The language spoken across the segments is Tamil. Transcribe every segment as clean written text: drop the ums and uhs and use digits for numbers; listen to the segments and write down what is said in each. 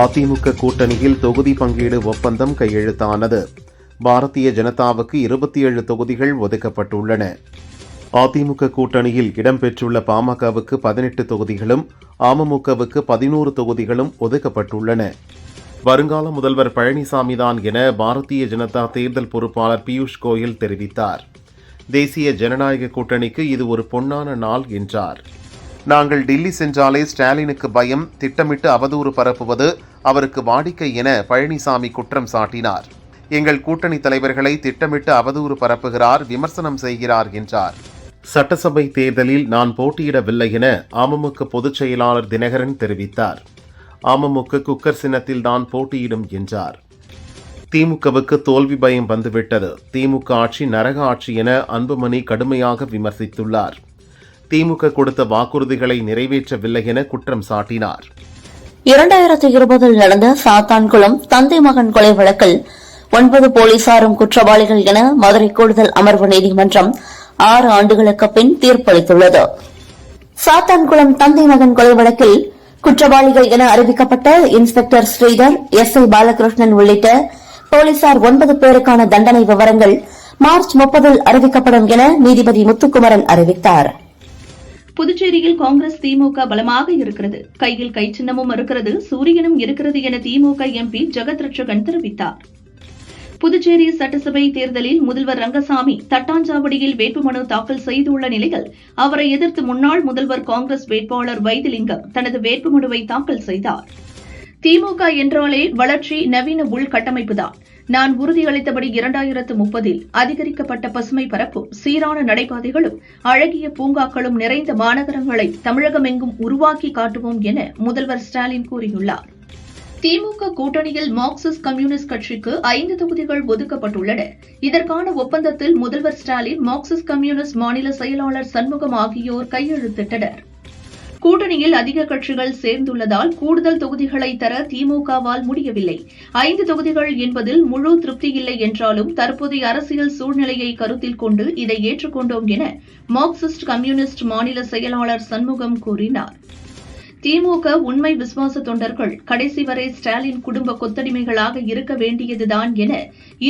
அதிமுக கூட்டணியில் தொகுதி பங்கீடு ஒப்பந்தம் கையெழுத்தானது. பாரதிய ஜனதாவுக்கு 27 தொகுதிகள் ஒதுக்கப்பட்டுள்ளன. அதிமுக கூட்டணியில் இடம்பெற்றுள்ள பாமகவுக்கு 18 தொகுதிகளும் அமமுகவுக்கு 11 தொகுதிகளும் ஒதுக்கப்பட்டுள்ளன. வருங்கால முதல்வர் பழனிசாமிதான் என பாரதிய ஜனதா தேர்தல் பொறுப்பாளர் பியூஷ் கோயல் தெரிவித்தார். தேசிய ஜனநாயக கூட்டணிக்கு இது ஒரு பொன்னான நாள் என்றார். நாங்கள் டில்லி சென்றாலே ஸ்டாலினுக்கு பயம், திட்டமிட்டு அவதூறு பரப்புவது அவருக்கு வாடிக்கை என பழனிசாமி குற்றம் சாட்டினார். எங்கள் கூட்டணி தலைவர்களை திட்டமிட்டு அவதூறு பரப்புகிறார், விமர்சனம் செய்கிறார் என்றார். சட்டசபை தேர்தலில் நான் போட்டியிடவில்லை என அமமுக பொதுச் செயலாளர் தினகரன் தெரிவித்தார். அமமுக குக்கர் சின்னத்தில் தான் போட்டியிடும் என்றார். திமுகவுக்கு தோல்வி பயம் வந்துவிட்டது, திமுக ஆட்சி நரக ஆட்சி என அன்புமணி கடுமையாக விமர்சித்துள்ளார். திமுக கொடுத்த வாக்குறுதிகளை நிறைவேற்றவில்லை என குற்றம் சாட்டினார். 2020 நடந்த சாத்தான்குளம் தந்தை மகன் கொலை வழக்கில் 9 போலீசாரும் குற்றவாளிகள் என மதுரை கூடுதல் அமர்வு நீதிமன்றம் 6 ஆண்டுகளுக்கு பின் தீர்ப்பளித்துள்ளது. சாத்தான்குளம் தந்தை மகன் கொலை வழக்கில் குற்றவாளிகள் என அறிவிக்கப்பட்ட இன்ஸ்பெக்டர் ஸ்ரீதர், எஸ்ஐ பாலகிருஷ்ணன் உள்ளிட்ட போலீசார் 9 பேருக்கான தண்டனை விவரங்கள் மார்ச் 30 அறிவிக்கப்படும் என நீதிபதி முத்துக்குமரன் அறிவித்தார். புதுச்சேரியில் காங்கிரஸ் திமுக பலமாக இருக்கிறது, கையில் கை சின்னமும் இருக்கிறது, சூரியனும் இருக்கிறது என திமுக எம்பி ஜெகத் ரட்சகன் தெரிவித்தார். புதுச்சேரி சட்டசபை தேர்தலில் முதல்வர் ரங்கசாமி தட்டாஞ்சாவடியில் வேட்புமனு தாக்கல் செய்துள்ள நிலையில் அவரை எதிர்த்து முன்னாள் முதல்வர் காங்கிரஸ் வேட்பாளர் வைத்திலிங்கம் தனது வேட்புமனுவை தாக்கல் செய்தார். திமுக என்றாலே வளர்ச்சி, நவீன உள்கட்டமைப்புதான். நான் உறுதியளித்தபடி 2030 அதிகரிக்கப்பட்ட பசுமை பரப்பும், சீரான நடைபாதைகளும், அழகிய பூங்காக்களும் நிறைந்த மாநகரங்களை தமிழகமெங்கும் உருவாக்கி காட்டுவோம் என முதல்வர் ஸ்டாலின் கூறியுள்ளார். திமுக கூட்டணியில் மார்க்சிஸ்ட் கம்யூனிஸ்ட் கட்சிக்கு 5 தொகுதிகள் ஒதுக்கப்பட்டுள்ளன. இதற்கான ஒப்பந்தத்தில் முதல்வர் ஸ்டாலின், மார்க்சிஸ்ட் கம்யூனிஸ்ட் மாநில செயலாளர் சண்முகம் ஆகியோர் கையெழுத்திட்டனர். கூட்டணியில் அதிக கட்சிகள் சேர்ந்துள்ளதால் கூடுதல் தொகுதிகளை தர திமுகவால் முடியவில்லை. 5 தொகுதிகள் என்பதில் முழு திருப்தி இல்லை என்றாலும் தற்போதைய அரசியல் சூழ்நிலையை கருத்தில் கொண்டு இதை ஏற்றுக்கொண்டோம் என மார்க்சிஸ்ட் கம்யூனிஸ்ட் மாநில செயலாளர் சண்முகம் கூறினார். திமுக உண்மை விசுவாச தொண்டர்கள் கடைசி வரை ஸ்டாலின் குடும்ப கொத்தடிமைகளாக இருக்க வேண்டியதுதான் என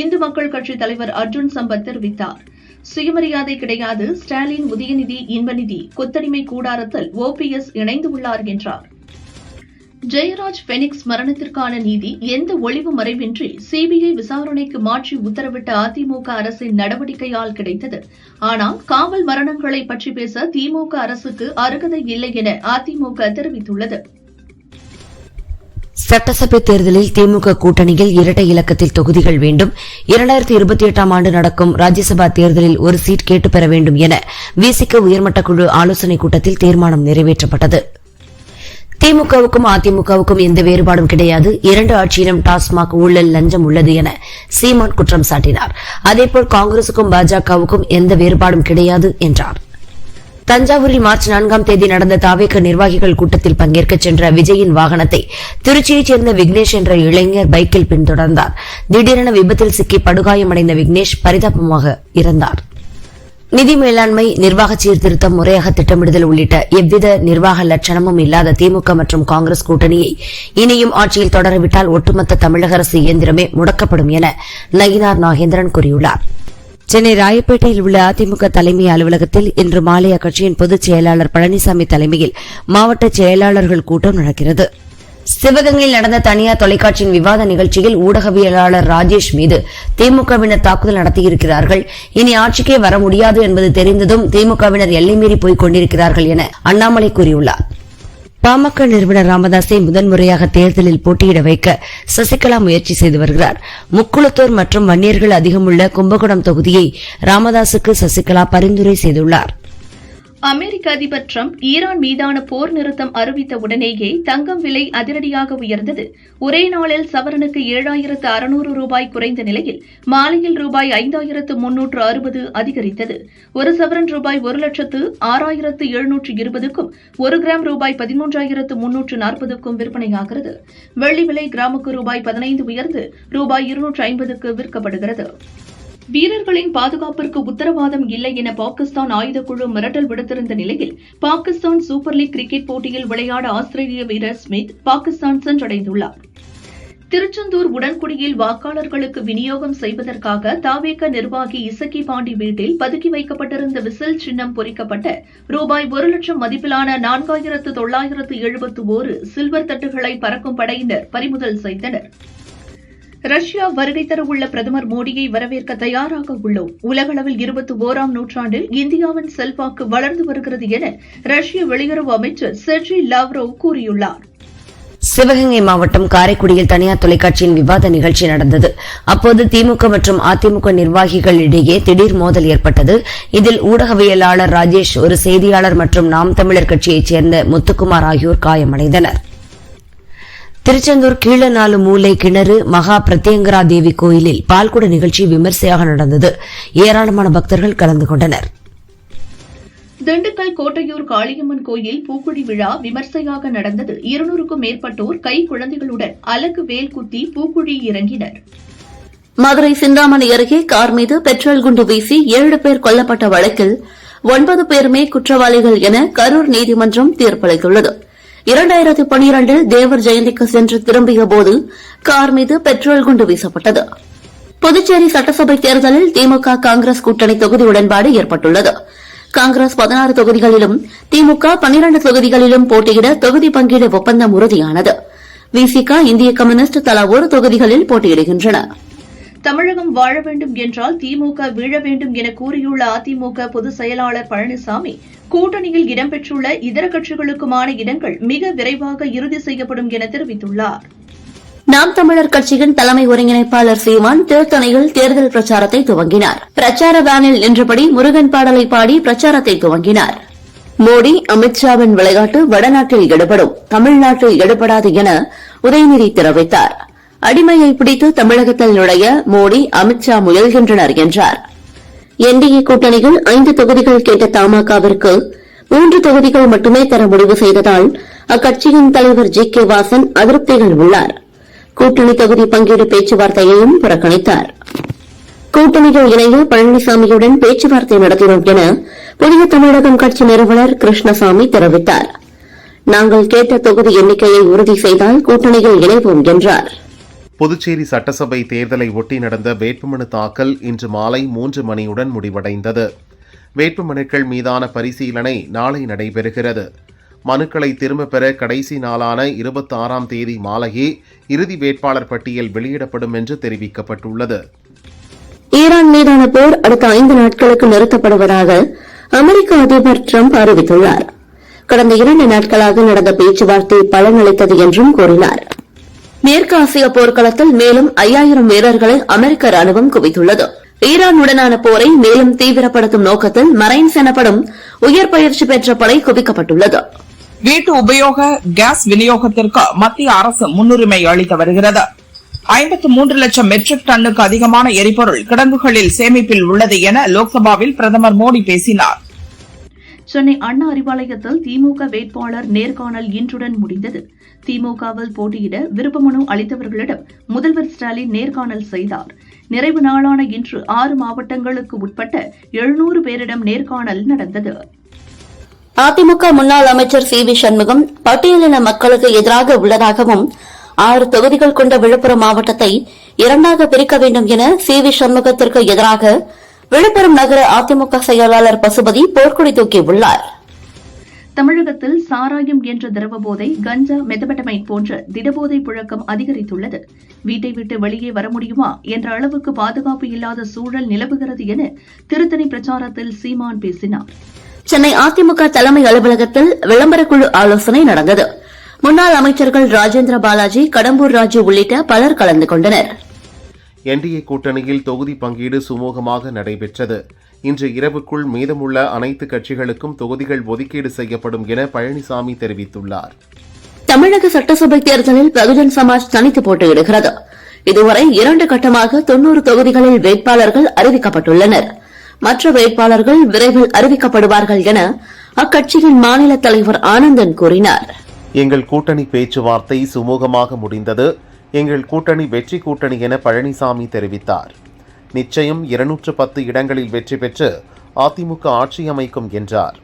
இந்து மக்கள் கட்சித் தலைவர் அர்ஜுன் சம்பத் தெரிவித்தார். சுயமரியாதை கிடையாது, ஸ்டாலின் உதயநிதி, இன்பநிதி கொத்தடிமை கூடாரத்தில் ஓபிஎஸ் இணைந்துள்ளார் என்றார். ஜெயராஜ் பெனிக்ஸ் மரணத்திற்கான நீதி எந்த ஒளிவு மறைவின்றி சிபிஐ விசாரணைக்கு மாற்றி உத்தரவிட்ட அதிமுக அரசின் நடவடிக்கையால் கிடைத்தது. ஆனால் காவல் மரணங்களை பற்றி பேச திமுக அரசுக்கு அருகதை இல்லை என அதிமுக தெரிவித்துள்ளது. சட்டசபை தேர்தலில் திமுக கூட்டணியில் இரட்டை இலக்கத்தில் தொகுதிகள் வேண்டும். 2028 ஆண்டு நடக்கும் ராஜ்யசபா தேர்தலில் ஒரு சீட் கேட்டுப் பெற வேண்டும் என விசிக உயர்மட்ட குழு ஆலோசனைக் கூட்டத்தில் தீர்மானம் நிறைவேற்றப்பட்டது. திமுகவுக்கும் அதிமுகவுக்கும் எந்த வேறுபாடும் கிடையாது. 2 ஆட்சியிலும் டாஸ்மாக் ஊழல், லஞ்சம் உள்ளது என சீமான் குற்றம் சாட்டினார். அதேபோல் காங்கிரசுக்கும் பாஜகவுக்கும் எந்த வேறுபாடும் கிடையாது என்றார். தஞ்சாவூரில் மார்ச் 4ஆம் தேதி நடந்த தாவேக நிர்வாகிகள் கூட்டத்தில் பங்கேற்க சென்ற விஜயின் வாகனத்தை திருச்சியைச் சேர்ந்த விக்னேஷ் என்ற இளைஞர் பைக்கில் பின்தொடர்ந்தார். திடீரென விபத்தில் சிக்கி படுகாயமடைந்த விக்னேஷ் பரிதாபமாக இறந்தார். நிதி மேலாண்மை, நிர்வாக சீர்திருத்தம், முறையாக திட்டமிடுதல் உள்ளிட்ட எவ்வித நிர்வாக லட்சணமும் இல்லாத திமுக மற்றும் காங்கிரஸ் கூட்டணியை இனியும் ஆட்சியில் தொடரவிட்டால் ஒட்டுமொத்த தமிழக அரசு இயந்திரமே முடக்கப்படும் என நயினார் நாகேந்திரன் கூறியுள்ளார். சென்னை ராயப்பேட்டையில் உள்ள அதிமுக தலைமை அலுவலகத்தில் இன்று மாலை அக்கட்சியின் பொதுச் செயலாளர் பழனிசாமி தலைமையில் மாவட்ட செயலாளர்கள் கூட்டம் நடக்கிறது. சிவகங்கையில் நடந்த தனியார் தொலைக்காட்சியின் விவாத நிகழ்ச்சியில் ஊடகவியலாளர் ராஜேஷ் மீது திமுகவினர் தாக்குதல் நடத்தியிருக்கிறார்கள். இனி ஆட்சிக்கே வர முடியாது என்பது தெரிந்ததும் திமுகவினர் எல்லை மீறி போய்க் கொண்டிருக்கிறார்கள் என அண்ணாமலை கூறியுள்ளார். பாமக நிறுவனர் ராமதாஸை முதன்முறையாக தேர்தலில் போட்டியிட வைக்க சசிகலா முயற்சி செய்து வருகிறார். முக்குளத்தூர் மற்றும் வன்னியர்கள் அதிகமுள்ள கும்பகோணம் தொகுதியை ராமதாசுக்கு சசிகலா பரிந்துரை செய்துள்ளார். அமெரிக்க அதிபர் டிரம்ப் ஈரான் மீதான போர் நிறுத்தம் அறிவித்த உடனேயே தங்கம் விலை அதிரடியாக உயர்ந்தது. ஒரே நாளில் சவரனுக்கு 7,600 ரூபாய் குறைந்த நிலையில் மாலையில் ரூபாய் 5,360 அதிகரித்தது. ஒரு சவரன் ரூபாய் 1,06,720க்கும் 1 கிராம் ரூபாய் 13,340க்கும் விற்பனையாகிறது. வெள்ளி விலை கிராமுக்கு ரூபாய் 15 உயர்ந்து ரூபாய் 250க்கு விற்கப்படுகிறது. வீரர்களின் பாதுகாப்பிற்கு உத்தரவாதம் இல்லை என பாகிஸ்தான் ஆயுதக்குழு மிரட்டல் விடுத்திருந்த நிலையில் பாகிஸ்தான் சூப்பர் லீக் கிரிக்கெட் போட்டியில் விளையாட ஆஸ்திரேலிய வீரர் ஸ்மித் பாகிஸ்தான் சென்றடைந்துள்ளார். திருச்செந்தூர் உடன்குடியில் வாக்காளர்களுக்கு விநியோகம் செய்வதற்காக தாவேக நிர்வாகி இசக்கி பாண்டி வீட்டில் பதுக்கி வைக்கப்பட்டிருந்த விசில் சின்னம் பொறிக்கப்பட்ட ரூபாய் 1,00,000 மதிப்பிலான 4,971 சில்வர் தட்டுகளை பறக்கும் படையினர் பறிமுதல் செய்தனர். ரஷ்யா வருகை தரவுள்ள பிரதமர் மோடியை வரவேற்க தயாராக உள்ளோம். உலகளவில் 21ஆம் நூற்றாண்டில் இந்தியாவின் செல்வாக்கு வளர்ந்து வருகிறது என ரஷ்ய வெளியுறவு அமைச்சர் செர்ஜி லாவ்ரோவ் கூறியுள்ளார். சிவகங்கை மாவட்டம் காரைக்குடியில் தனியார் தொலைக்காட்சியின் விவாத நிகழ்ச்சி நடந்தது. அப்போது திமுக மற்றும் அதிமுக நிர்வாகிகளிடையே திடீர் மோதல் ஏற்பட்டது. இதில் ஊடகவியலாளர் ராஜேஷ், ஒரு செய்தியாளர் மற்றும் நாம் தமிழர் கட்சியைச் சேர்ந்த முத்துக்குமார் ஆகியோர் காயமடைந்தனர். திருச்செந்தூர் கீழநாலு மூலை கிணறு மகா பிரத்யங்கரா தேவி கோயிலில் பால்குட நிகழ்ச்சி விமர்சையாக நடந்தது. ஏராளமான பக்தர்கள் கலந்து கொண்டனர். திண்டுக்கல் கோட்டையூர் காளியம்மன் கோயில் பூக்குழி விழா விமர்சையாக நடந்தது. 200க்கும் மேற்பட்டோர் கை குழந்தைகளுடன் அலகு வேல் குத்தி பூக்குழி இறங்கினர். மதுரை சிந்தாமணி அருகே கார் மீது பெட்ரோல் குண்டு வீசி 7 பேர் கொல்லப்பட்ட வழக்கில் 9 பேருமே குற்றவாளிகள் என கரூர் நீதிமன்றம் தீர்ப்பளித்துள்ளது. 2012 தேவர் ஜெயந்திக்கு சென்று திரும்பிய போது கார் மீது பெட்ரோல் குண்டு வீசப்பட்டது. புதுச்சேரி சட்டசபை தேர்தலில் திமுக காங்கிரஸ் கூட்டணி தொகுதி உடன்பாடு ஏற்பட்டுள்ளது. காங்கிரஸ் 16 தொகுதிகளிலும் திமுக 12 தொகுதிகளிலும் போட்டியிட தொகுதி பங்கீடு ஒப்பந்தம் உறுதியானது. விசிக, இந்திய கம்யூனிஸ்ட் தலா ஒரு தொகுதிகளில் போட்டியிடுகின்றன. தமிழகம் வாழ வேண்டும் என்றால் திமுக வீழ வேண்டும் என கூறியுள்ள அதிமுக பொதுச் செயலாளர் பழனிசாமி, கூட்டணியில் இடம்பெற்றுள்ள இதர கட்சிகளுக்குமான இடங்கள் மிக விரைவாக இறுதி செய்யப்படும் என தெரிவித்துள்ளார். நாம் தமிழர் கட்சியின் தலைமை ஒருங்கிணைப்பாளர் சீமான் திருத்தணியில் தேர்தல் பிரச்சாரத்தை துவங்கினார். பிரச்சார வேனில் நின்றபடி முருகன் பாடலை பாடி பிரச்சாரத்தை துவங்கினார். மோடி, அமித்ஷாவின் விளையாட்டு வடநாட்டில் எடுபடும், தமிழ்நாட்டில் எடுபடாது என உதயநிதி தெரிவித்தார். அடிமையை பிடித்து தமிழகத்தில் நுழைய மோடி, அமித்ஷா முயல்கின்றனர் என்றார். என்டிஏ கூட்டணியில் 5 தொகுதிகள் கேட்ட தமாகவிற்கு 3 தொகுதிகள் மட்டுமே தர முடிவு செய்ததால் அக்கட்சியின் தலைவர் ஜி.கே. வாசன் அதிருப்தியில் உள்ளார். கூட்டணி தொகுதி பங்கீடு பேச்சுவார்த்தையையும் புறக்கணித்தார். கூட்டணியில் இணைய பழனிசாமியுடன் பேச்சுவார்த்தை நடத்தினோம் என புதிய தமிழகம் கட்சி நிறுவனர் கிருஷ்ணசாமி தெரிவித்தார். நாங்கள் கேட்ட தொகுதி எண்ணிக்கையை உறுதி செய்தால் கூட்டணியில் இணைவோம் என்றார். புதுச்சேரி சட்டசபை தேர்தலை ஒட்டி நடந்த வேட்புமனு தாக்கல் இன்று மாலை 3 மணியுடன் முடிவடைந்தது. வேட்புமனுக்கள் மீதான பரிசீலனை நாளை நடைபெறுகிறது. மனுக்களை திரும்பப் பெற கடைசி நாளான 26ஆம் தேதி மாலையே இறுதி வேட்பாளர் பட்டியல் வெளியிடப்படும் என்று தெரிவிக்கப்பட்டுள்ளது. ஈரான் மீதான போர் அடுத்த 5 நாட்களுக்கு நிறுத்தப்படுவதாக அமெரிக்க அதிபர் டிரம்ப் அறிவித்துள்ளார். கடந்த 2 நாட்களாக நடந்த பேச்சுவார்த்தை பலனளித்தது என்றும் கூறினார். மேற்கு ஆசிய போர்க்களத்தில் மேலும் 5000 வீரர்களை அமெரிக்க ராணுவம் குவித்துள்ளது. ஈரானுடனான போரை மேலும் தீவிரப்படுத்தும் நோக்கத்தில் மரைன்ஸ் எனப்படும் உயர் பயிற்சி பெற்ற படை குவிக்கப்பட்டுள்ளது. வீட்டு உபயோக கேஸ் விநியோகத்திற்கு மத்திய அரசு முன்னுரிமை அளித்து வருகிறது. 53 லட்சம் மெட்ரிக் டன்னுக்கு அதிகமான எரிபொருள் கிடங்குகளில் சேமிப்பில் உள்ளது என லோக்சபாவில் பிரதமர் மோடி பேசினார். சென்னை அண்ணா அறிவாலயத்தில் திமுக வேட்பாளர் நேர்காணல் இன்றுடன் முடிந்தது. திமுகவில் போட்டியிட விருப்ப மனு அளித்தவர்களிடம் முதல்வர் ஸ்டாலின் நேர்காணல் செய்தார். நிறைவு நாளான இன்று 6 மாவட்டங்களுக்கு உட்பட்ட 700 பேரிடம் நேர்காணல் நடந்தது. அதிமுக முன்னாள் அமைச்சர் சி.வி. சண்முகம் பட்டியலின மக்களுக்கு எதிராக உள்ளதாகவும் 6 தொகுதிகள் கொண்ட விழுப்புரம் மாவட்டத்தை 2ஆக பிரிக்க வேண்டும் என சி.வி. சண்முகத்திற்கு எதிராக விழுப்புரம் நகர அதிமுக செயலாளர் பசுபதி போர்க்கொடி தூக்கியுள்ளார். தமிழகத்தில் சாராயம் என்ற திரவ போதை, கஞ்சா, மெத்தபெட்டமைன் போன்ற திடபோதை புழக்கம் அதிகரித்துள்ளது. வீட்டை விட்டு வெளியே வர முடியுமா என்ற அளவுக்கு பாதுகாப்பு இல்லாத சூழல் நிலவுகிறது என திருத்தணி பிரச்சாரத்தில் சீமான் பேசினார். சென்னை அதிமுக தலைமை அலுவலகத்தில் விளம்பரக்குழு ஆலோசனை நடந்தது. முன்னாள் அமைச்சர்கள் ராஜேந்திர பாலாஜி, கடம்பூர் ராஜு உள்ளிட்ட பலர் கலந்து கொண்டனர். என்டிஏ கூட்டணியில் தொகுதி பங்கீடு சுமூகமாக நடைபெற்றது. இன்று இரவுக்குள் மீதமுள்ள அனைத்து கட்சிகளுக்கும் தொகுதிகள் ஒதுக்கீடு செய்யப்படும் என பழனிசாமி தெரிவித்துள்ளார். தமிழக சட்டசபை தேர்தலில் பகுஜன் சமாஜ் தனித்து போட்டியிடுகிறது. இதுவரை 2 கட்டமாக 90 தொகுதிகளில் வேட்பாளர்கள் அறிவிக்கப்பட்டுள்ளனர். மற்ற வேட்பாளர்கள் விரைவில் அறிவிக்கப்படுவார்கள் என அக்கட்சியின் மாநில தலைவர் ஆனந்தன் கூறினார். எங்கள் கூட்டணி பேச்சுவார்த்தை சுமூகமாக முடிந்தது. எங்கள் கூட்டணி வெற்றி கூட்டணி என பழனிசாமி தெரிவித்தார். நிச்சயம் 210 இடங்களில் வெற்றி பெற்று அதிமுக ஆட்சி அமைக்கும் என்றார்.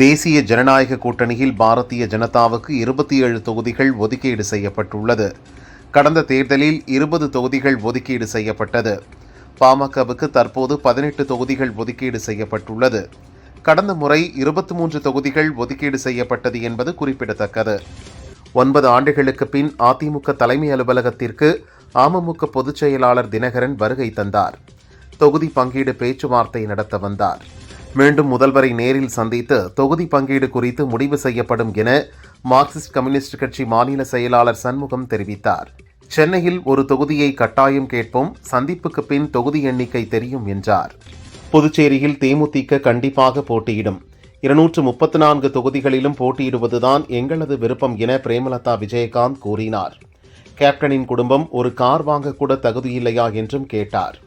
தேசிய ஜனநாயக கூட்டணியில் பாரதிய ஜனதாவுக்கு 27 தொகுதிகள் ஒதுக்கீடு செய்யப்பட்டுள்ளது. கடந்த தேர்தலில் 20 தொகுதிகள் ஒதுக்கீடு செய்யப்பட்டது. பாமகவுக்கு தற்போது 18 தொகுதிகள் ஒதுக்கீடு செய்யப்பட்டுள்ளது. கடந்த முறை 23 தொகுதிகள் ஒதுக்கீடு செய்யப்பட்டது என்பது குறிப்பிடத்தக்கது. 9 ஆண்டுகளுக்கு பின் அதிமுக தலைமை அலுவலகத்திற்கு அமமுக பொதுச் செயலாளர் தினகரன் வருகை தந்தார். தொகுதி பங்கீடு பேச்சுவார்த்தை நடத்த வந்தார். மீண்டும் முதல்வரை நேரில் சந்தித்து தொகுதி பங்கீடு குறித்து முடிவு செய்யப்படும் என மார்க்சிஸ்ட் கம்யூனிஸ்ட் கட்சி மாநில செயலாளர் சண்முகம் தெரிவித்தார். சென்னையில் ஒரு தொகுதியை கட்டாயம் கேட்போம், சந்திப்புக்கு பின் தொகுதி எண்ணிக்கை தெரியும் என்றார். புதுச்சேரியில் தேமுதிக கண்டிப்பாக போட்டியிடும். 234 தொகுதிகளிலும் போட்டியிடுவதுதான் எங்களது விருப்பம் என பிரேமலதா விஜயகாந்த் கூறினார். கேப்டனின் குடும்பம் ஒரு கார் வாங்கக்கூட தகுதியில்லையா என்றும் கேட்டார்.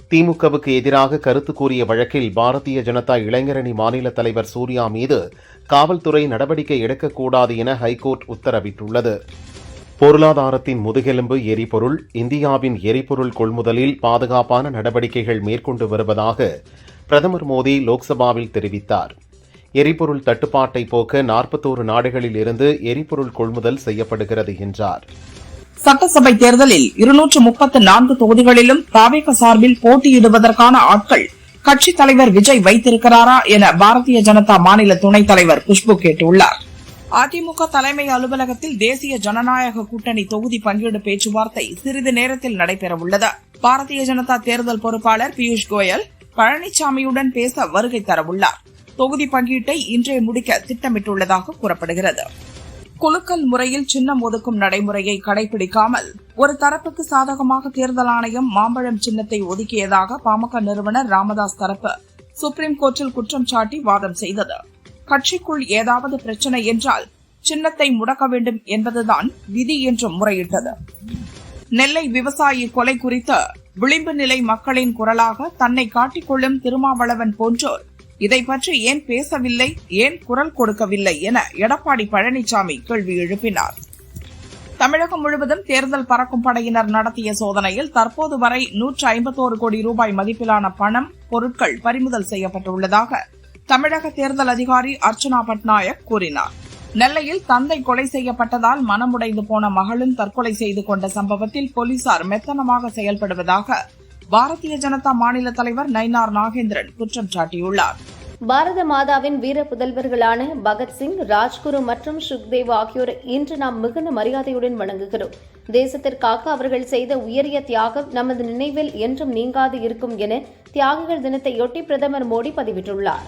திமுகவுக்கு எதிராக கருத்து கூறிய வழக்கில் பாரதிய ஜனதா இளைஞரணி மாநில தலைவர் சூர்யா மீது காவல்துறை நடவடிக்கை எடுக்கக்கூடாது என ஹைகோர்ட் உத்தரவிட்டுள்ளது. பொருளாதாரத்தின் முதுகெலும்பு எரிபொருள், இந்தியாவின் எரிபொருள் கொள்முதலில் பாதுகாப்பான நடவடிக்கைகள் மேற்கொண்டு வருவதாக பிரதமர் மோடி லோக்சபாவில் தெரிவித்தார். எரிபொருள் தட்டுப்பாட்டை போக்க 41 நாடுகளில் இருந்து எரிபொருள் கொள்முதல் செய்யப்படுகிறது என்றார். சட்டசபை தேர்தலில் 234 தொகுதிகளிலும் தாவேக சார்பில் போட்டியிடுவதற்கான ஆட்கள் கட்சித் தலைவர் விஜய் வைத்திருக்கிறாரா என பாரதிய ஜனதா மாநில துணைத் தலைவர் குஷ்பு கேட்டுள்ளார். அதிமுக தலைமை அலுவலகத்தில் தேசிய ஜனநாயக கூட்டணி தொகுதி பங்கீடு பேச்சுவார்த்தை சிறிது நேரத்தில் நடைபெறவுள்ளது. பாரதிய ஜனதா தேர்தல் பொறுப்பாளர் பியூஷ் கோயல் பழனிசாமியுடன் பேச வருகை தரவுள்ளார். தொகுதி பங்கீட்டை இன்றே முடிக்க திட்டமிட்டுள்ளதாக கூறப்படுகிறது. குலுக்கல் முறையில் சின்னம் ஒதுக்கும் நடைமுறையை கடைபிடிக்காமல் ஒரு தரப்புக்கு சாதகமாக தேர்தல் ஆணையம் மாம்பழம் சின்னத்தை ஒதுக்கியதாக பாமக நிறுவனர் ராமதாஸ் தரப்பு சுப்ரீம் கோர்ட்டில் குற்றம் சாட்டி வாதம் செய்தது. கட்சிக்குள் ஏதாவது பிரச்சனை என்றால் சின்னத்தை முடக்க வேண்டும் என்பதுதான் விதி என்றும் முறையிட்டது. நெல்லை விவசாயி கொலை குறித்து விளிம்பு நிலை மக்களின் குரலாக தன்னை காட்டிக்கொள்ளும் திருமாவளவன் போன்றோர் இதை பற்றி ஏன் பேசவில்லை, ஏன் குரல் கொடுக்கவில்லை என எடப்பாடி பழனிசாமி கேள்வி எழுப்பினார். தமிழகம் முழுவதும் தேர்தல் பறக்கும் படையினர் நடத்திய சோதனையில் தற்போது வரை 151 கோடி ரூபாய் மதிப்பிலான பணம், பொருட்கள் பறிமுதல் செய்யப்பட்டுள்ளதாக தமிழக தேர்தல் அதிகாரி அர்ச்சனா பட்நாயக் கூறினார். நெல்லையில் தந்தை கொலை செய்யப்பட்டதால் மனமுடைந்து போன மகளும் தற்கொலை செய்து கொண்ட சம்பவத்தில் போலீசார் மெத்தனமாக செயல்படுவதாக பாரதிய ஜனதா மாநில தலைவர் நயினார் நாகேந்திரன் குற்றம் சாட்டியுள்ளார். பாரத மாதாவின் வீர புதல்வர்களான பகத்சிங், ராஜ்குரு மற்றும் சுக்தேவ் ஆகியோரை இன்று நாம் மிகுந்த மரியாதையுடன் வணங்குகிறோம். தேசத்திற்காக அவர்கள் செய்த உயரிய தியாகம் நமது நினைவில் என்றும் நீங்காது இருக்கும் என தியாகிகள் தினத்தையொட்டி பிரதமர் மோடி பதிவிட்டுள்ளார்.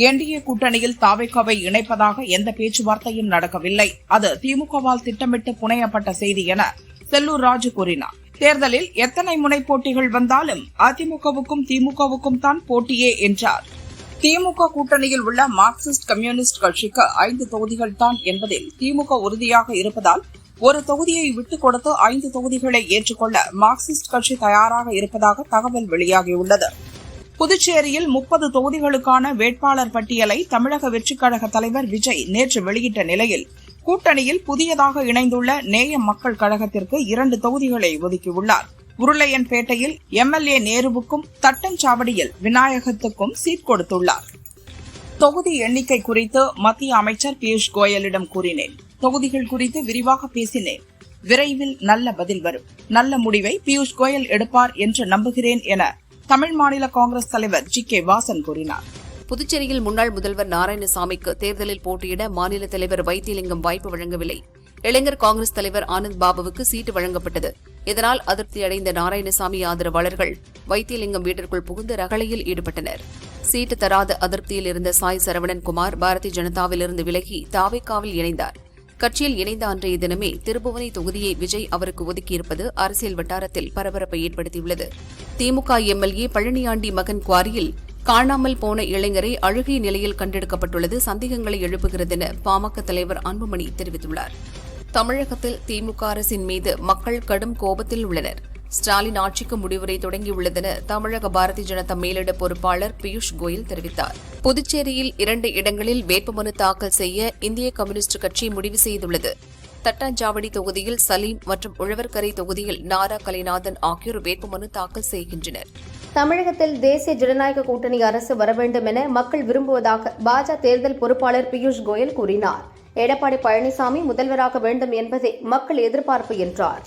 என்டிஏ கூட்டணியில் தாவேகாவை இணைப்பதாக எந்த பேச்சுவார்த்தையும் நடக்கவில்லை. அது திமுகவால் திட்டமிட்டு புனையப்பட்ட செய்தி என செல்லூர் ராஜு கூறினார். தேர்தலில் எத்தனை முனை போட்டிகள் வந்தாலும் அதிமுகவுக்கும் திமுகவுக்கும் தான் போட்டியே என்றார். திமுக கூட்டணியில் உள்ள மார்க்சிஸ்ட் கம்யூனிஸ்ட் கட்சிக்கு 5 தொகுதிகள் தான் என்பதில் திமுக உறுதியாக இருப்பதால் ஒரு தொகுதியை விட்டுக் கொடுத்து 5 தொகுதிகளை ஏற்றுக்கொள்ள மார்க்சிஸ்ட் கட்சி தயாராக இருப்பதாக தகவல் வெளியாகியுள்ளது. புதுச்சேரியில் 30 தொகுதிகளுக்கான வேட்பாளர் பட்டியலை தமிழக வெற்றிக் கழக தலைவர் விஜய் நேற்று வெளியிட்ட நிலையில் கூட்டணியில் புதியதாக இணைந்துள்ள நேயம் மக்கள் கழகத்திற்கு 2 தொகுதிகளை ஒதுக்கியுள்ளார். உருளையன்பேட்டையில் எம்எல்ஏ நேருவுக்கும் தட்டஞ்சாவடியில் விநாயகத்துக்கும் சீட் கொடுத்துள்ளார். தொகுதி எண்ணிக்கை குறித்து மத்திய அமைச்சர் பியூஷ் கோயலிடம் கூறினேன். தொகுதிகள் குறித்து விரிவாக பேசினேன். விரைவில் நல்ல பதில் வரும். நல்ல முடிவை பியூஷ் கோயல் எடுப்பார் என்று நம்புகிறேன் என தமிழ் மாநில காங்கிரஸ் தலைவர் ஜி.கே. வாசன் கூறினார். புதுச்சேரியில் முன்னாள் முதல்வர் நாராயணசாமிக்கு தேர்தலில் போட்டியிட மாநில தலைவர் வைத்திலிங்கம் வாய்ப்பு வழங்கவில்லை. இளைஞர் காங்கிரஸ் தலைவர் ஆனந்த் பாபுவுக்கு சீட்டு வழங்கப்பட்டது. இதனால் அதிருப்தியடைந்த நாராயணசாமி ஆதரவாளர்கள் வைத்திலிங்கம் வீட்டிற்குள் புகுந்து ரகளையில் ஈடுபட்டனர். சீட்டு தராத அதிருப்தியில் இருந்த சாய் சரவணன் குமார் பாரதிய ஜனதாவிலிருந்து விலகி தாவேகாவில் இணைந்தார். கட்சியில் இணைந்த அன்றைய தினமே திருபுவனை தொகுதியை விஜய் அவருக்கு ஒதுக்கியிருப்பது அரசியல் வட்டாரத்தில் பரபரப்பை ஏற்படுத்தியுள்ளது. திமுக எம்எல்ஏ பழனியாண்டி மகன் குவாரியில் காணாமல் போன இளைஞரை அழுகிய நிலையில் கண்டெடுக்கப்பட்டுள்ளது சந்தேகங்களை எழுப்புகிறது என பாமக தலைவர் அன்புமணி தெரிவித்துள்ளார். தமிழகத்தில் திமுக அரசின் மீது மக்கள் கடும் கோபத்தில் உள்ளனர். ஸ்டாலின் ஆட்சிக்கு முடிவுரை தொடங்கியுள்ளதென தமிழக பாரதிய ஜனதா மேலிட பொறுப்பாளர் பியூஷ் கோயல் தெரிவித்தார். புதுச்சேரியில் 2 இடங்களில் வேட்புமனு தாக்கல் செய்ய இந்திய கம்யூனிஸ்ட் கட்சி முடிவு செய்துள்ளது. தட்டாஞ்சாவடி தொகுதியில் சலீம் மற்றும் உழவர்கரை தொகுதியில் நாரா கலைநாதன் ஆகியோர் வேட்புமனு தாக்கல் செய்கின்றனர். தமிழகத்தில் தேசிய ஜனநாயக கூட்டணி அரசு வர வேண்டும் என மக்கள் விரும்புவதாக பாஜக தேர்தல் பொறுப்பாளர் பியூஷ் கோயல் கூறினார். எடப்பாடி பழனிசாமி முதல்வராக வேண்டும் என்பதே மக்கள் எதிர்பார்ப்பு என்றார்.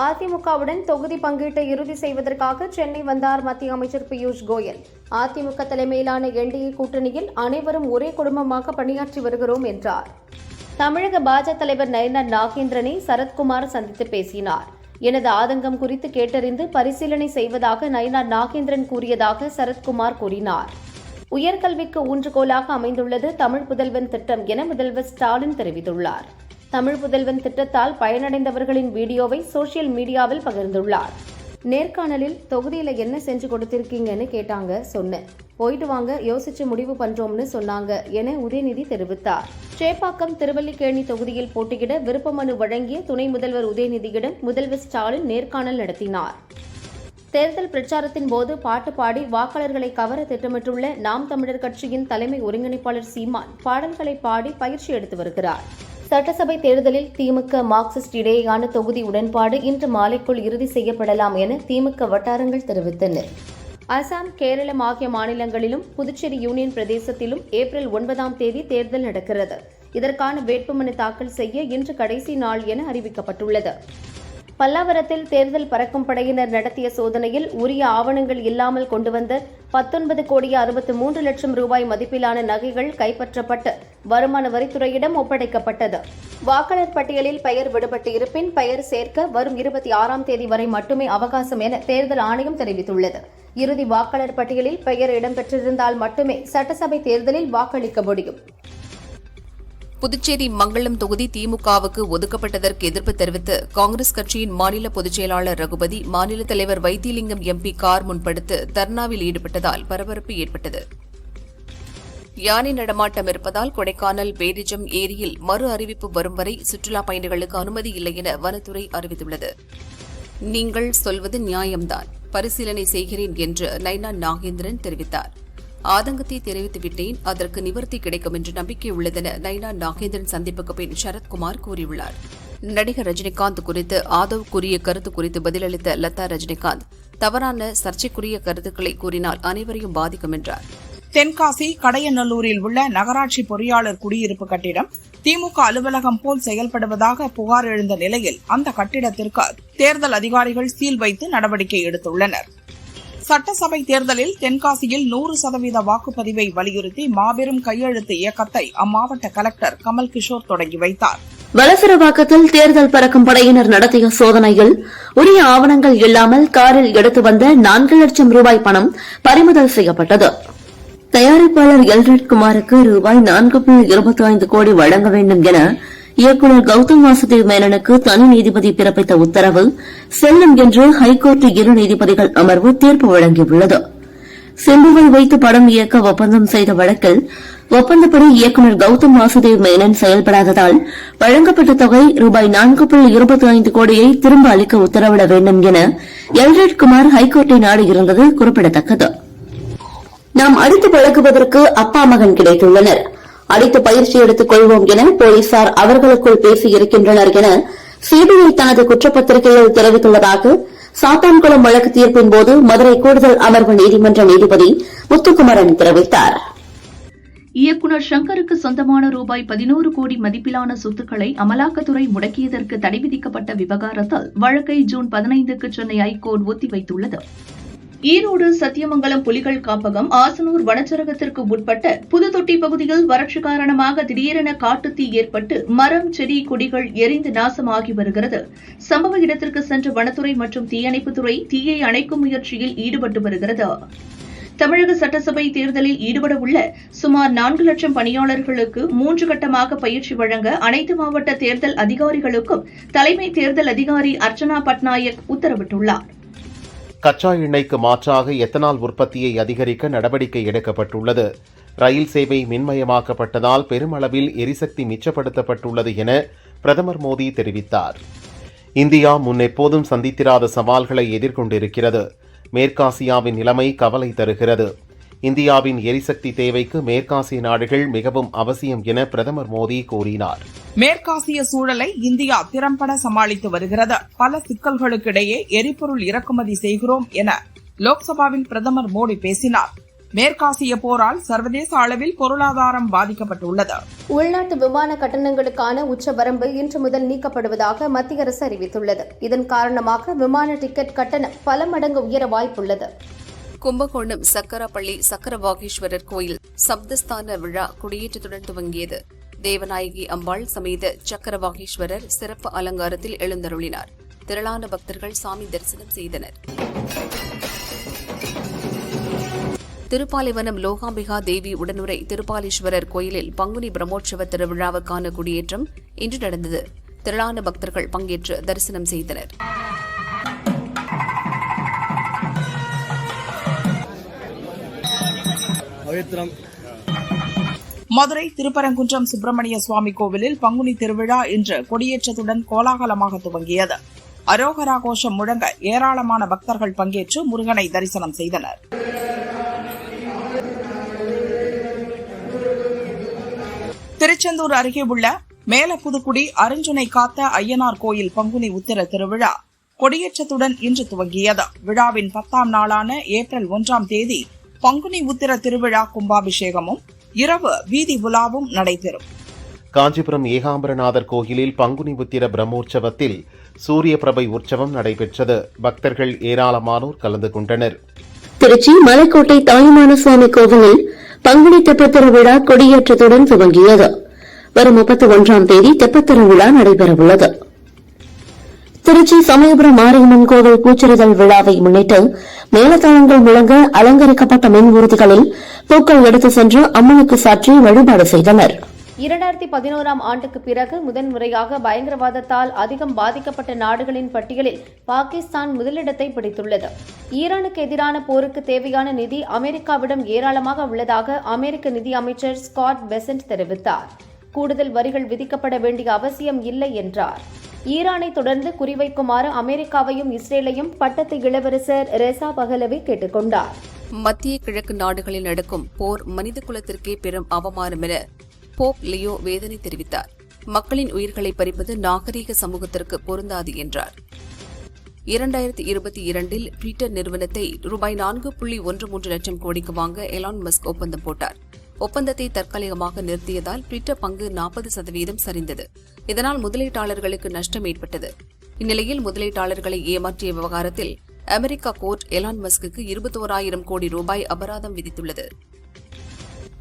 அதிமுகவுடன் தொகுதி பங்கீட்டை இறுதி செய்வதற்காக சென்னை வந்தார் மத்திய அமைச்சர் பியூஷ் கோயல். அதிமுக தலைமையிலான என்டிஏ கூட்டணியில் அனைவரும் ஒரே குடும்பமாக பணியாற்றி வருகிறோம் என்றார். தமிழக பாஜக தலைவர் நயினார் நாகேந்திரனை சரத்குமார் சந்தித்து பேசினார். எனது ஆதங்கம் குறித்து கேட்டறிந்து பரிசீலனை செய்வதாக நயினார் நாகேந்திரன் கூறியதாக சரத்குமார் கூறினார். உயர்கல்விக்கு ஊன்றுகோலாக அமைந்துள்ளது தமிழ் புதல்வன் திட்டம் என முதல்வர் ஸ்டாலின் தெரிவித்துள்ளார். தமிழ் புதல்வன் திட்டத்தால் பயனடைந்தவர்களின் வீடியோவை சோசியல் மீடியாவில் பகிர்ந்துள்ளார். நேர்காணலில் தொகுதியில என்ன செஞ்சு கொடுத்திருக்கீங்கன்னு கேட்டாங்க. சொன்னேன், போயிட்டு வாங்க, யோசிச்சு முடிவு பண்றோம்னு சொன்னாங்க என உதயநிதி தெரிவித்தார். சேப்பாக்கம் திருவல்லிக்கேணி தொகுதியில் போட்டியிட விருப்ப மனு வழங்கிய துணை முதல்வர் உதயநிதியிடம் முதல்வர் ஸ்டாலின் நேர்காணல் நடத்தினார். தேர்தல் பிரச்சாரத்தின் போது பாட்டு பாடி வாக்காளர்களை கவர திட்டமிட்டுள்ள நாம் தமிழர் கட்சியின் தலைமை ஒருங்கிணைப்பாளர் சீமான் பாடல்களை பாடி பயிற்சி எடுத்து வருகிறார். சட்டசபை தேர்தலில் திமுக மார்க்சிஸ்ட் இடையேயான தொகுதி உடன்பாடு இன்று மாலைக்குள் இறுதி செய்யப்படலாம் என திமுக வட்டாரங்கள் தெரிவித்தன. அசாம், கேரளம் ஆகிய மாநிலங்களிலும் புதுச்சேரி யூனியன் பிரதேசத்திலும் ஏப்ரல் 9ஆம் தேதி தேர்தல் நடக்கிறது. இதற்கான வேட்புமனு தாக்கல் செய்ய இன்று கடைசி நாள் என அறிவிக்கப்பட்டுள்ளது. பல்லாவரத்தில் தேர்தல் பறக்கும் படையினர் நடத்திய சோதனையில் உரிய ஆவணங்கள் இல்லாமல் கொண்டு வந்த 19,63,00,000 ரூபாய் மதிப்பிலான நகைகள் கைப்பற்றப்பட்டு வருமான வரித்துறையிடம் ஒப்படைக்கப்பட்டது. வாக்காளர் பட்டியலில் பெயர் விடுபட்டு இருப்பின் பெயர் சேர்க்க வரும் 26ஆம் தேதி வரை மட்டுமே அவகாசம் என தேர்தல் ஆணையம் தெரிவித்துள்ளது. இறுதி வாக்காளர் பட்டியலில் பெயர் இடம்பெற்றிருந்தால் மட்டுமே சட்டசபை தேர்தலில் வாக்களிக்க முடியும். புதுச்சேரி மங்களம் தொகுதி திமுகவுக்கு ஒதுக்கப்பட்டதற்கு எதிர்ப்பு தெரிவித்து காங்கிரஸ் கட்சியின் மாநில பொதுச் செயலாளர் ரகுபதி மாநில தலைவர் வைத்திலிங்கம் எம்பி கார் முன்படுத்து தர்ணாவில் ஈடுபட்டதால் பரபரப்பு ஏற்பட்டது. யானை நடமாட்டம் இருப்பதால் கொடைக்கானல் பேரிஜம் ஏரியில் மறு அறிவிப்பு வரும் வரை சுற்றுலாப் பயணிகளுக்கு அனுமதி இல்லை என வனத்துறை அறிவித்துள்ளது. நீங்கள் சொல்வது நியாயம்தான், பரிசீலனை செய்கிறேன் என்று நயினார் நாகேந்திரன் தெரிவித்தார். ஆதங்கத்தை தெரிவித்துவிட்டேன், அதற்கு நிவர்த்தி கிடைக்கும் என்று நம்பிக்கை உள்ளதென நயினார் நாகேந்திரன் சந்திப்புக்கு பின் சரத்குமார் கூறியுள்ளார். நடிகர் ரஜினிகாந்த் குறித்து ஆதவ் கூறிய கருத்து குறித்து பதிலளித்த லதா ரஜினிகாந்த் தவறான சர்ச்சைக்குரிய கருத்துக்களை கூறினால் அனைவரையும் பாதிக்கும் என்றார். தென்காசி கடையநல்லூரில் உள்ள நகராட்சி பொறியாளர் குடியிருப்பு கட்டிடம் திமுக அலுவலகம் போல் செயல்படுவதாக புகார் எழுந்த நிலையில் அந்த கட்டிடத்திற்கு தேர்தல் அதிகாரிகள் சீல் வைத்து நடவடிக்கை எடுத்துள்ளனர். சட்டசபை தேர்தலில் தென்காசியில் 100% வாக்குப்பதிவை வலியுறுத்தி மாபெரும் கையெழுத்து இயக்கத்தை அம்மாவட்ட கலெக்டர் கமல் கிஷோர் தொடங்கி வைத்தார். வலசரவாக்கத்தில் தேர்தல் பறக்கும் படையினர் நடத்திய சோதனையில் உரிய ஆவணங்கள் இல்லாமல் காரில் எடுத்து வந்த 4 லட்சம் ரூபாய் பணம் பறிமுதல் செய்யப்பட்டது. தயாரிப்பாளர் எல்ரட் குமாருக்கு ரூபாய் 4.25 கோடி வழங்க வேண்டும் என இயக்குநர் கௌதம் வாசுதேவ் மேனனுக்கு தனி நீதிபதி பிறப்பித்த உத்தரவு செல்லும் என்று ஹைகோர்ட் 2 நீதிபதிகள் அமர்வு தீர்ப்பு வழங்கியுள்ளது. சிம்புவை வைத்து படம் இயக்க ஒப்பந்தம் செய்த வழக்கில் ஒப்பந்தப்படி இயக்குநர் கௌதம் வாசுதேவ் மேனன் செயல்படாததால் வழங்கப்பட்ட தொகை ரூபாய் 4.25 கோடியை திரும்ப அளிக்க உத்தரவிட வேண்டும் என எல்ரட் குமார் ஹைகோர்ட்டை நாடியிருந்தது குறிப்பிடத்தக்கது. நாம் அடித்து பழகுவதற்கு அப்பா மகன் கிடைத்துள்ளனர், அடித்து பயிற்சி எடுத்துக் கொள்வோம் என போலீசார் அவர்களுக்குள் பேசியிருக்கின்றனர் என சிபிஐ தனது குற்றப்பத்திரிகையில் தெரிவித்துள்ளதாக சாத்தான்குளம் வழக்கு தீர்ப்பின் போது மதுரை கூடுதல் அமர்வு நீதிமன்ற நீதிபதி முத்துக்குமரன் தெரிவித்தார். இயக்குநர் சங்கருக்கு சொந்தமான ரூபாய் 11 கோடி மதிப்பிலான சொத்துக்களை அமலாக்கத்துறை முடக்கியதற்கு தடை விதிக்கப்பட்ட விவகாரத்தில் வழக்கை ஜூன் 15க்கு சென்னை ஐகோர்ட் ஒத்திவைத்துள்ளது. ஈரோடு சத்தியமங்கலம் புலிகள் காப்பகம் ஆசனூர் வனச்சரகத்திற்கு உட்பட்ட புதுதொட்டி பகுதியில் வறட்சி காரணமாக திடீரென காட்டுத்தீ ஏற்பட்டு மரம், செடி, கொடிகள் எரிந்து நாசமாகி வருகிறது. சம்பவ இடத்திற்கு சென்ற வனத்துறை மற்றும் தீயணைப்புத்துறை தீயை அணைக்கும் முயற்சியில் ஈடுபட்டு வருகிறது. தமிழக சட்டசபை தேர்தலில் ஈடுபட உள்ள சுமார் 4 லட்சம் பணியாளர்களுக்கு 3 கட்டமாக பயிற்சி வழங்க அனைத்து மாவட்ட தேர்தல் அதிகாரிகளுக்கும் தலைமை தேர்தல் அதிகாரி அர்ச்சனா பட்நாயக் உத்தரவிட்டுள்ளார். கச்சா எண்ணெய்க்கு மாற்றாக எத்தனால் உற்பத்தியை அதிகரிக்க நடவடிக்கை எடுக்கப்பட்டுள்ளது. ரயில் சேவை மின்மயமாக்கப்பட்டதால் பெருமளவில் எரிசக்தி மிச்சப்படுத்தப்பட்டுள்ளது என பிரதமர் மோடி தெரிவித்தார். இந்தியா முன்னெப்போதும் சந்தித்திராத சவால்களை எதிர்கொண்டிருக்கிறது. மேற்காசியாவின் நிலைமை கவலை தருகிறது. இந்தியாவின் எரிசக்தி தேவைக்கு மேற்காசிய நாடுகள் மிகவும் அவசியம் என பிரதமர் மோடி கூறினார். மேற்காசிய சூழலை இந்தியா திறம்பட சமாளித்து வருகிறது. பல சிக்கல்களுக்கிடையே எரிபொருள் இறக்குமதி செய்கிறோம் என லோக்சபாவில் பிரதமர் மோடி பேசினார். மேற்காசிய போரால் சர்வதேச அளவில் பொருளாதாரம் பாதிக்கப்பட்டுள்ளது. உள்நாட்டு விமான கட்டணங்களுக்கான உச்சவரம்பு இன்று முதல் நீக்கப்படுவதாக மத்திய அரசு அறிவித்துள்ளது. இதன் காரணமாக விமான டிக்கெட் கட்டணம் பல மடங்கு உயர வாய்ப்புள்ளது. கும்பகோணம் சக்கரப்பள்ளி சக்கரவாகீஸ்வரர் கோயில் சப்தஸ்தான விழா கொடியேற்றத்துடன் துவங்கியது. தேவநாயகி அம்பாள் சமேத சக்கரவாகீஸ்வரர் சிறப்பு அலங்காரத்தில் எழுந்தருளினார். திரளான பக்தர்கள் சாமி தரிசனம் செய்தனர். திருப்பாலைவனம் லோகாம்பிகா தேவி உடனுரை திருப்பாலீஸ்வரர் கோயிலில் பங்குனி பிரம்மோற்சவ திருவிழாவுக்கான கொடியேற்றம் இன்று நடந்தது. திரளான பக்தர்கள் பங்கேற்று தரிசனம் செய்தனர். மதுரை திருப்பரங்குன்றம் சுப்பிரமணிய சுவாமி கோவிலில் பங்குனி திருவிழா இன்று கொடியேற்றத்துடன் கோலாகலமாக துவங்கியது. அரோகரா கோஷம் முழங்க ஏராளமான பக்தர்கள் பங்கேற்று முருகனை தரிசனம் செய்தனர். திருச்செந்தூர் அருகே உள்ள மேலப்புதுக்குடி அருஞ்சுனை காத்த ஐயனார் கோயில் பங்குனி உத்திர திருவிழா கொடியேற்றத்துடன் இன்று துவங்கியது. விழாவின் 10ஆம் நாளான ஏப்ரல் 1ஆம் தேதி பங்குனி உத்திர திருவிழா கும்பாபிஷேகமும் இரவு வீதி உலாவும் நடைபெறும். காஞ்சிபுரம் ஏகாம்பரநாதர் கோயிலில் பங்குனி உத்திர பிரம்மோற்சவத்தில் சூரிய பிரபை உற்சவம் நடைபெற்றது. பக்தர்கள் ஏராளமானோர் கலந்து கொண்டனர். திருச்சி மலைக்கோட்டை தாயுமான சுவாமி கோவிலில் பங்குனி தெப்பத்திர விழா கொடியேற்றத்துடன் துவங்கியது. வரும் 31ஆம் தேதி தெப்பத்திர விழா நடைபெறவுள்ளது. திருச்சி சமயபுரம் மாரியம்மன் கோவில் பூச்சிறுதல் விழாவை முன்னிட்டு மேலதாளங்கள் முழங்க அலங்கரிக்கப்பட்ட மின் ஊர்திகளில் பூக்கள் எடுத்து சென்று அம்மனுக்கு சாற்றி வழிபாடு செய்தனர். 2011ஆம் ஆண்டுக்கு பிறகு முதன்முறையாக பயங்கரவாதத்தால் அதிகம் பாதிக்கப்பட்ட நாடுகளின் பட்டியலில் பாகிஸ்தான் முதலிடத்தை பிடித்துள்ளது. ஈரானுக்கு எதிரான போருக்கு தேவையான நிதி அமெரிக்காவிடம் ஏராளமாக உள்ளதாக அமெரிக்க நிதி அமைச்சர் ஸ்காட் பெசன்ட் தெரிவித்தார். கூடுதல் வரிகள் விதிக்கப்பட வேண்டிய அவசியம் இல்லை என்றார். ஈரானை தொடர்ந்து குறிவைக்குமாறு அமெரிக்காவையும் இஸ்ரேலையும் பட்டத்து இளவரசர் ரெசா பஹலவி கேட்டுக் கொண்டார். மத்திய கிழக்கு நாடுகளில் நடக்கும் போர் மனித குலத்திற்கே பெரும் அவமானம் என போப் லியோ வேதனை தெரிவித்தார். மக்களின் உயிர்களை பறிப்பது நாகரீக சமூகத்திற்கு பொருந்தாது என்றார். 2022இல் ட்விட்டர் நிறுவனத்தை ரூபாய் 4.13 லட்சம் கோடிக்கு வாங்க எலான் மஸ்க் ஒப்பந்தம் போட்டார். ஒப்பந்தத்தை தற்காலிகமாக நிறுத்தியதால் ட்விட்டர் பங்கு 40% சரிந்தது. இதனால் முதலீட்டாளர்களுக்கு நஷ்டம் ஏற்பட்டது. இந்நிலையில் முதலீட்டாளர்களை ஏமாற்றிய விவகாரத்தில் அமெரிக்கா கோர்ட் எலான் மஸ்க்கு 21,000 கோடி ரூபாய் அபராதம் விதித்துள்ளது.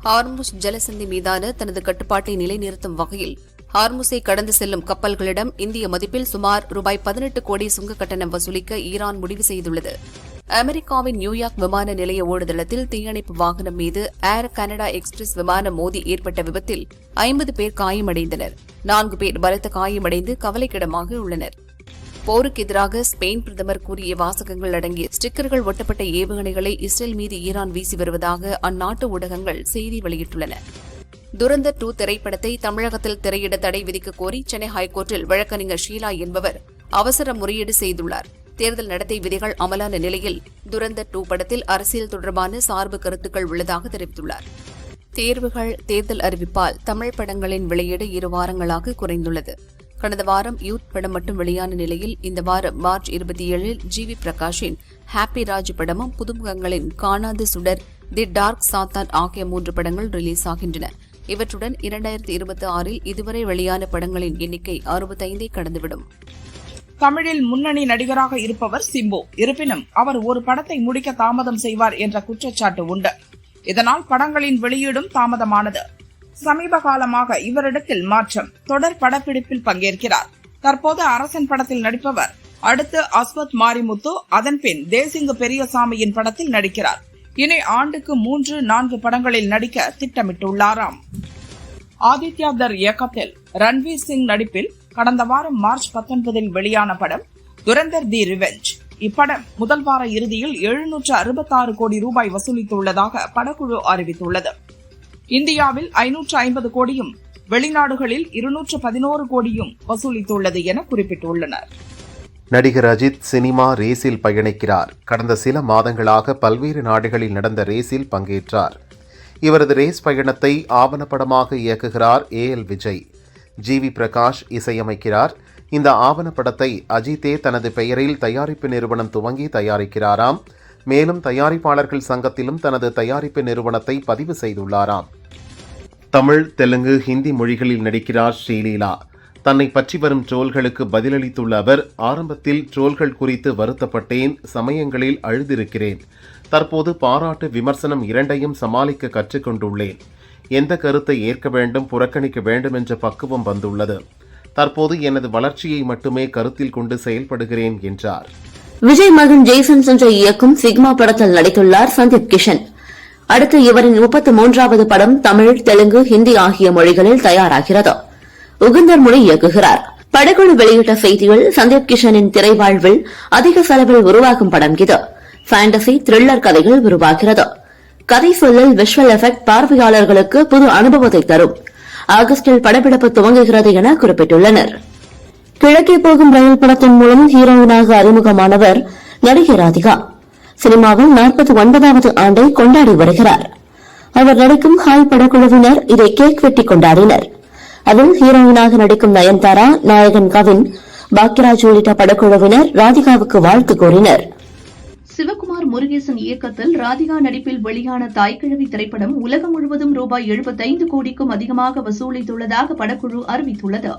ஹார்முஸ் ஜலசந்தி மீதான தனது கட்டுப்பாட்டை நிலைநிறுத்தும் வகையில் ஹார்முஸை கடந்து செல்லும் கப்பல்களிடம் இந்திய மதிப்பில் சுமார் ரூபாய் 18 கோடி சுங்க கட்டணம் வசூலிக்க ஈரான் முடிவு செய்துள்ளது. அமெரிக்காவின் நியூயார்க் விமான நிலைய ஓடுதளத்தில் தீயணைப்பு வாகனம் மீது ஏர் கனடா எக்ஸ்பிரஸ் விமானம் மோதி ஏற்பட்ட விபத்தில் 50 பேர் காயமடைந்தனர். 4 பேர் பலத்த காயமடைந்து கவலைக்கிடமாக உள்ளனர். போருக்கு எதிராக ஸ்பெயின் பிரதமர் கூறிய வாசகங்கள் அடங்கிய ஸ்டிக்கர்கள் ஒட்டப்பட்ட ஏவுகணைகளை இஸ்ரேல் மீது ஈரான் வீசி வருவதாக அந்நாட்டு ஊடகங்கள் செய்தி வெளியிட்டுள்ளன. துரந்தர் 2 திரைப்படத்தை தமிழகத்தில் திரையிட தடை விதிக்க கோரி சென்னை ஹைகோர்ட்டில் வழக்கறிஞர் ஷீலா என்பவர் அவசர முறையீடு செய்துள்ளார். தேர்தல் நடத்தை விதிகள் அமலான நிலையில் துரந்தர் 2 படத்தில் அரசியல் தொடர்பான சார்பு கருத்துக்கள் உள்ளதாக தெரிவித்துள்ளார். தேர்வுகள் தேர்தல் அறிவிப்பால் தமிழ் படங்களின் வெளியீடு 2 வாரங்களாக குறைந்துள்ளது. கடந்த வாரம் யூத் படம் மட்டும் வெளியான நிலையில் இந்த வாரம் மார்ச் 27இல் ஜிவி பிரகாஷின் ஹாப்பி ராஜ் படமும் புதுமுகங்களின் காணாது சுடர், தி டார்க் சாத்தான் ஆகிய 3 படங்கள் ரிலீஸ் ஆகின்றன. இவற்றுடன் 2026இல் இதுவரை வெளியான படங்களின் எண்ணிக்கை 65ஐ கடந்துவிடும். தமிழில் முன்னணி நடிகராக இருப்பவர் சிம்பு. இருப்பினும் அவர் ஒரு படத்தை முடிக்க தாமதம் செய்வார் என்ற குற்றச்சாட்டு உண்டு. இதனால் படங்களின் வெளியீடும் தாமதமானது. சமீப காலமாக இவரிடத்தில் மாற்றம். தொடர் படப்பிடிப்பில் பங்கேற்கிறார். தற்போது அரசன் படத்தில் நடிப்பவர் அடுத்து அஸ்வத் மாரிமுத்து, அதன்பின் தேசிங்கு பெரியசாமியின் படத்தில் நடிக்கிறார். இனி ஆண்டுக்கு 3-4 படங்களில் நடிக்க திட்டமிட்டுள்ளாராம். ஆதித்யா தர் இயக்கத்தில் ரன்வீர் சிங் நடிப்பில் கடந்த வாரம் மார்ச் 19இல் வெளியான படம் துரந்தர் தி ரிவெஞ்ச். இப்படம் முதல் வார இறுதியில் 766 கோடி ரூபாய் வசூலித்துள்ளதாக படக்குழு அறிவித்துள்ளது. இந்தியாவில் 550 கோடியும் வெளிநாடுகளில் 211 கோடியும் வசூலித்துள்ளது என குறிப்பிட்டுள்ளனர். நடிகர் அஜித் சினிமா ரேஸில் பயணிக்கிறார். கடந்த சில மாதங்களாக பல்வேறு நாடுகளில் நடந்த ரேஸில் பங்கேற்றார். இவரது ரேஸ் பயணத்தை ஆவணப்படமாக இயக்குகிறார் AL விஜய். ஜி.வி. பிரகாஷ் இசையமைக்கிறார். இந்த ஆவணப்படத்தை அஜித்தே தனது பெயரில் தயாரிப்பு நிறுவனம் துவங்கி தயாரிக்கிறாராம். மேலும் தயாரிப்பாளர்கள் சங்கத்திலும் தனது தயாரிப்பு நிறுவனத்தை பதிவு செய்துள்ளாராம். தமிழ், தெலுங்கு, ஹிந்தி மொழிகளில் நடிக்கிறார் ஸ்ரீலீலா. தன்னை பற்றி வரும் ட்ரோல்களுக்கு பதிலளித்துள்ள அவர், ஆரம்பத்தில் ட்ரோல்கள் குறித்து வருத்தப்பட்டேன், சமயங்களில் அழுதிருக்கிறேன். தற்போது பாராட்டு, விமர்சனம் இரண்டையும் சமாளிக்க கற்றுக்கொண்டுள்ளேன். எந்த கருத்தை ஏற்க வேண்டும், புறக்கணிக்க வேண்டும் என்ற பக்குவம் வந்துள்ளது. தற்போது எனது வளர்ச்சியை மட்டுமே கருத்தில் கொண்டு செயல்படுகிறேன் என்றார். விஜய் மகன் ஜெய்சன் சஞ்சய் இயக்கும் சிக்மா படத்தில் நடித்துள்ளார் சந்தீப் கிஷன். அடுத்து இவரின் 33வது படம் தமிழ், தெலுங்கு, ஹிந்தி ஆகிய மொழிகளில் தயாராகிறது. உகுந்தர் முனி இயக்குகிறார். படக்குழு வெளியிட்ட செய்தியில், சந்தீப் கிஷனின் திரைவாழ்வில் அதிக செலவில் உருவாகும் படம் இது. ஃபேண்டசி, த்ரில்லர் கதைகள் உருவாகிறது. கதை சொல்லல், விஷுவல் எஃபெக்ட் பார்வையாளர்களுக்கு புது அனுபவத்தை தரும். ஆகஸ்டில் படப்பிடிப்பு துவங்குகிறது என குறிப்பிட்டுள்ளனர். கிழக்கே போகும் ரயில் படத்தின் மூலம் ஹீரோயினாக அறிமுகமானவர் நடிகை ராதிகா. சினிமாவில் 49வது ஆண்டை கொண்டாடி வருகிறார். அவர் நடிக்கும் ஹாய் படக்குழுவினர் இதை கேக் வெட்டி கொண்டாடினர். அதில் ஹீரோயினாக நடிக்கும் நயன்தாரா, நாயகன் கவின், பாக்யராஜ் உள்ளிட்ட படக்குழுவினர் ராதிகாவுக்கு வாழ்த்து கூறினர். சிவகுமார் முருகேசன் இயக்கத்தில் ராதிகா நடிப்பில் வெளியான தாய்க்கிழவி திரைப்படம் உலகம் முழுவதும் ரூபாய் 75 கோடிக்கும் அதிகமாக வசூலித்துள்ளதாக படக்குழு அறிவித்துள்ளது.